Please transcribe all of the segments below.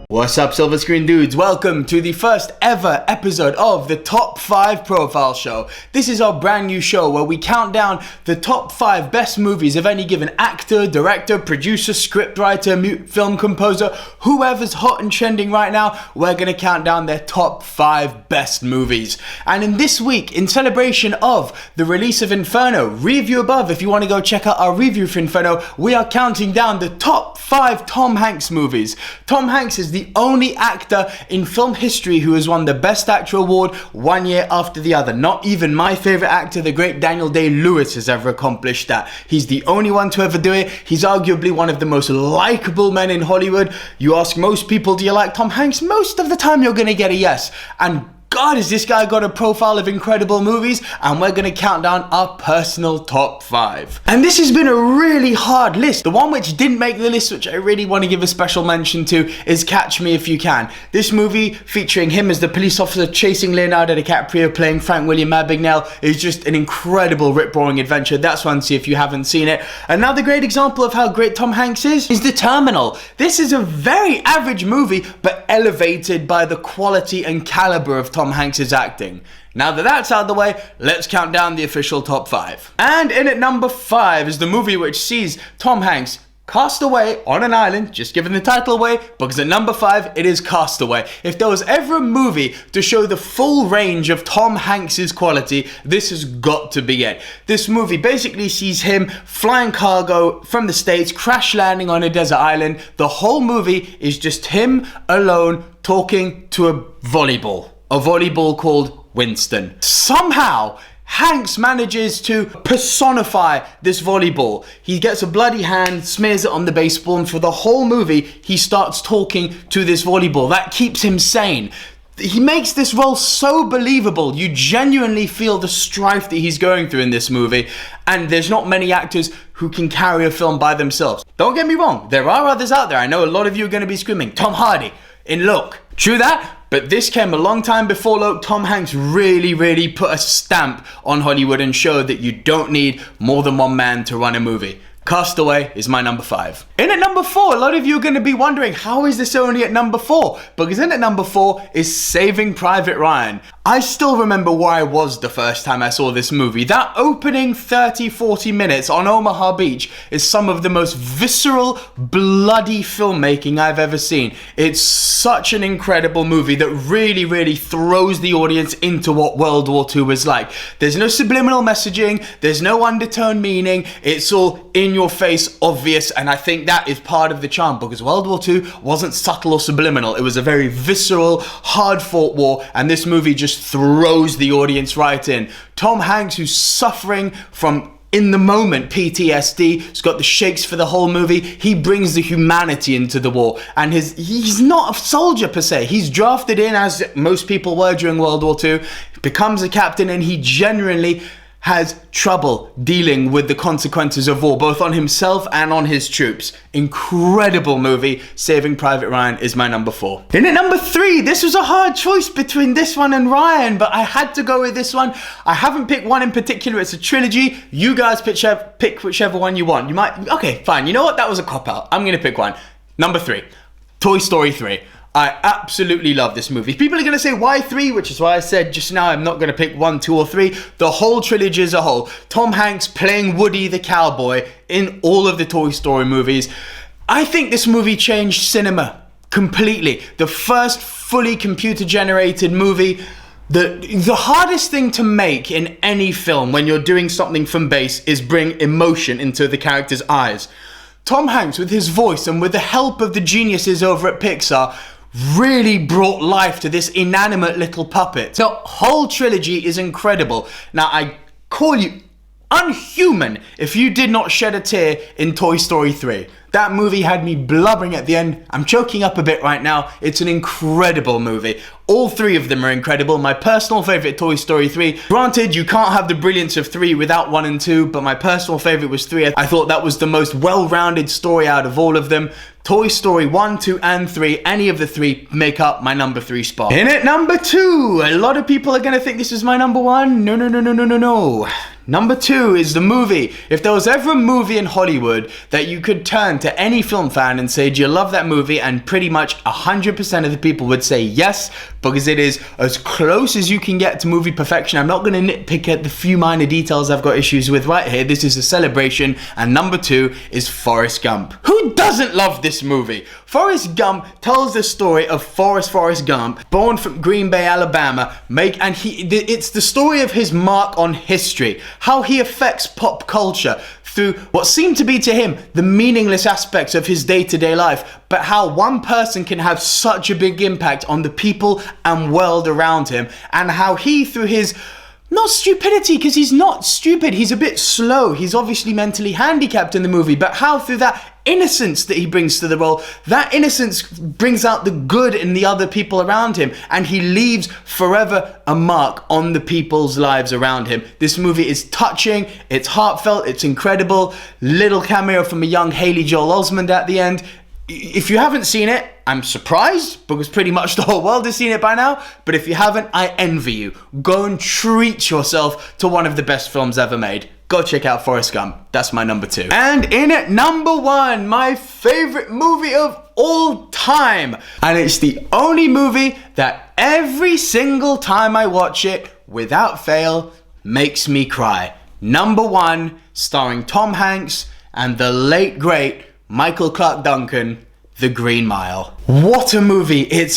What's up, Silver Screen dudes? Welcome to the first ever episode of the Top 5 Profile Show. This is our brand new show where we count down the top 5 best movies of any given actor, director, producer, scriptwriter, film composer, whoever's hot and trending right now. We're gonna count down their top 5 best movies. And in this week, in celebration of the release of Inferno, review above if you want to go check out our review for Inferno, we are counting down the top 5 Tom Hanks movies. Tom Hanks is the only actor in film history who has won the Best Actor award one year after the other. Not even my favorite actor, the great Daniel Day-Lewis, has ever accomplished that. He's the only one to ever do it. He's arguably one of the most likable men in Hollywood. You ask most people, do you like Tom Hanks? Most of the time you're gonna get a yes. And God, has this guy got a profile of incredible movies, and we're gonna count down our personal top 5. And this has been a really hard list. The one which didn't make the list, which I really want to give a special mention to, is Catch Me If You Can. This movie, featuring him as the police officer chasing Leonardo DiCaprio playing Frank William Abagnale, is just an incredible rip-roaring adventure. That's one to see if you haven't seen it. Another great example of how great Tom Hanks is The Terminal. This is a very average movie, but elevated by the quality and caliber of Tom Hanks' acting. Now that that's out of the way, let's count down the official top 5. And in at number 5 is the movie which sees Tom Hanks cast away on an island, just giving the title away, because at number 5, it is Castaway. If there was ever a movie to show the full range of Tom Hanks' quality, this has got to be it. This movie basically sees him flying cargo from the States, crash landing on a desert island. The whole movie is just him alone talking to a volleyball called Winston. Somehow, Hanks manages to personify this volleyball. He gets a bloody hand, smears it on the baseball, and for the whole movie, he starts talking to this volleyball. That keeps him sane. He makes this role so believable. You genuinely feel the strife that he's going through in this movie, and there's not many actors who can carry a film by themselves. Don't get me wrong, there are others out there. I know a lot of you are going to be screaming, Tom Hardy in Look. True that, but this came a long time before Look. Tom Hanks really put a stamp on Hollywood and showed that you don't need more than one man to run a movie. Castaway is my number 5. In at number 4, a lot of you are going to be wondering, how is this only at number 4? Because in at number 4 is Saving Private Ryan. I still remember where I was the first time I saw this movie. That opening 30-40 minutes on Omaha Beach is some of the most visceral, bloody filmmaking I've ever seen. It's such an incredible movie that really throws the audience into what World War II was like. There's no subliminal messaging, there's no undertone meaning, it's all in your face, obvious, and I think that is part of the charm, because World War II wasn't subtle or subliminal. It was a very visceral, hard-fought war, and this movie just throws the audience right in. Tom Hanks, who's suffering from in the moment PTSD, has got the shakes for the whole movie. He brings the humanity into the war, and he's not a soldier per se. He's drafted in, as most people were during World War II, becomes a captain, and he genuinely has trouble dealing with the consequences of war, both on himself and on his troops. Incredible movie. Saving Private Ryan is my number 4. In at number 3, this was a hard choice between this one and Ryan, but I had to go with this one. I haven't picked one in particular. It's a trilogy. You guys pick whichever one you want. You might, okay, fine. You know what? That was a cop-out. I'm gonna pick one. Number 3, Toy Story 3. I absolutely love this movie. People are going to say, why 3? Which is why I said just now I'm not going to pick 1, 2, or 3. The whole trilogy as a whole. Tom Hanks playing Woody the cowboy in all of the Toy Story movies. I think this movie changed cinema completely. The first fully computer-generated movie. The hardest thing to make in any film when you're doing something from base is bring emotion into the character's eyes. Tom Hanks, with his voice and with the help of the geniuses over at Pixar, really brought life to this inanimate little puppet. The whole trilogy is incredible. Now, I call you unhuman if you did not shed a tear in Toy Story 3. That movie had me blubbering at the end. I'm choking up a bit right now. It's an incredible movie. All three of them are incredible. My personal favorite, Toy Story 3. Granted, you can't have the brilliance of 3 without 1 and 2, but my personal favorite was 3. I thought that was the most well-rounded story out of all of them. Toy Story 1, 2, and 3, any of the 3 make up my number 3 spot. In at number 2, a lot of people are gonna think this is my number 1. No. Number 2 is the movie. If there was ever a movie in Hollywood that you could turn to any film fan and say, do you love that movie? And pretty much 100% of the people would say yes, because it is as close as you can get to movie perfection. I'm not going to nitpick at the few minor details I've got issues with right here. This is a celebration. And number 2 is Forrest Gump. Who doesn't love this movie? Forrest Gump tells the story of Forrest Gump, born from Green Bay, Alabama, it's the story of his mark on history, how he affects pop culture through what seemed to be to him the meaningless aspects of his day-to-day life, but how one person can have such a big impact on the people and world around him, and how he, through his not stupidity, because he's not stupid, he's a bit slow, he's obviously mentally handicapped in the movie, but how through that innocence that he brings to the role, that innocence brings out the good in the other people around him, and he leaves forever a mark on the people's lives around him. This movie is touching, it's heartfelt, it's incredible. Little cameo from a young Haley Joel Osment at the end. If you haven't seen it, I'm surprised, because pretty much the whole world has seen it by now. But if you haven't, I envy you. Go and treat yourself to one of the best films ever made. Go check out Forrest Gump. That's my number 2. And in at number 1, my favorite movie of all time. And it's the only movie that every single time I watch it, without fail, makes me cry. Number 1, starring Tom Hanks and the late great Michael Clarke Duncan, The Green Mile. What a movie. It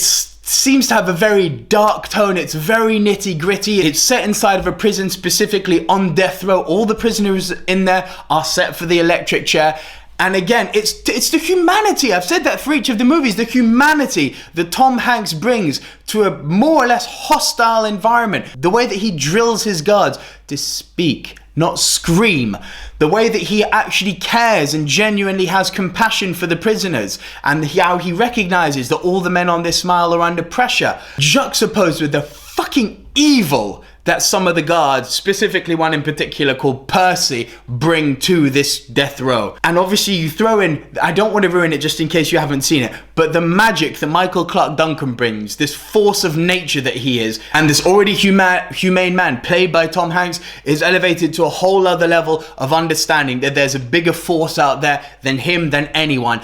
seems to have a very dark tone. It's very nitty gritty. It's set inside of a prison, specifically on death row. All the prisoners in there are set for the electric chair. And again, it's the humanity. I've said that for each of the movies. The humanity that Tom Hanks brings to a more or less hostile environment. The way that he drills his guards to speak, not scream. The way that he actually cares and genuinely has compassion for the prisoners, and how he recognizes that all the men on this mile are under pressure, juxtaposed with the fucking evil that some of the guards, specifically one in particular called Percy, bring to this death row. And obviously you throw in, I don't want to ruin it just in case you haven't seen it, but the magic that Michael Clarke Duncan brings, this force of nature that he is, and this already humane man played by Tom Hanks, is elevated to a whole other level of understanding that there's a bigger force out there than him, than anyone.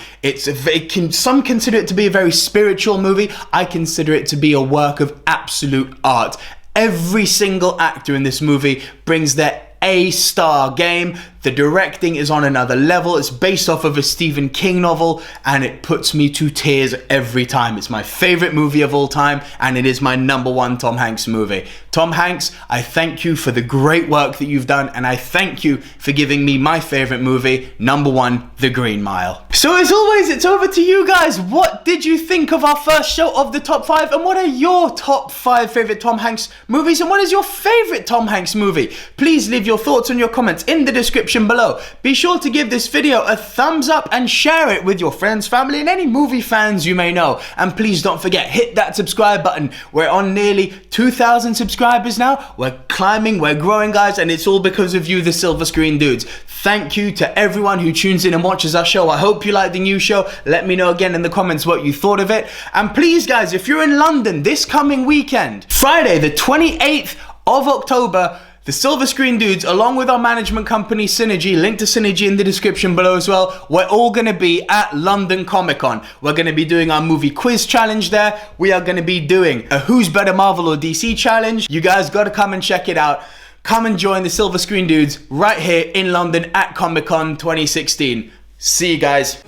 Some consider it to be a very spiritual movie. I consider it to be a work of absolute art. Every single actor in this movie brings their A-star game. The directing is on another level. It's based off of a Stephen King novel, and it puts me to tears every time. It's my favorite movie of all time, and it is my number 1 Tom Hanks movie. Tom Hanks, I thank you for the great work that you've done, and I thank you for giving me my favorite movie, number 1, The Green Mile. So as always, it's over to you guys. What did you think of our first show of the top 5, and what are your top 5 favorite Tom Hanks movies, and what is your favorite Tom Hanks movie? Please leave your thoughts and your comments in the description below. Be sure to give this video a thumbs up and share it with your friends, family, and any movie fans you may know. And please don't forget, hit that subscribe button. We're on nearly 2,000 subscribers now. We're climbing, we're growing, guys, and it's all because of you, the Silver Screen Dudes. Thank you to everyone who tunes in and watches our show. I hope you like the new show. Let me know again in the comments what you thought of it. And please, guys, if you're in London this coming weekend, Friday the 28th of October, the Silver Screen Dudes, along with our management company Synergy, link to Synergy in the description below as well, we're all going to be at London Comic Con. We're going to be doing our movie quiz challenge there. We are going to be doing a Who's Better, Marvel or DC challenge. You guys got to come and check it out. Come and join the Silver Screen Dudes right here in London at Comic Con 2016. See you guys.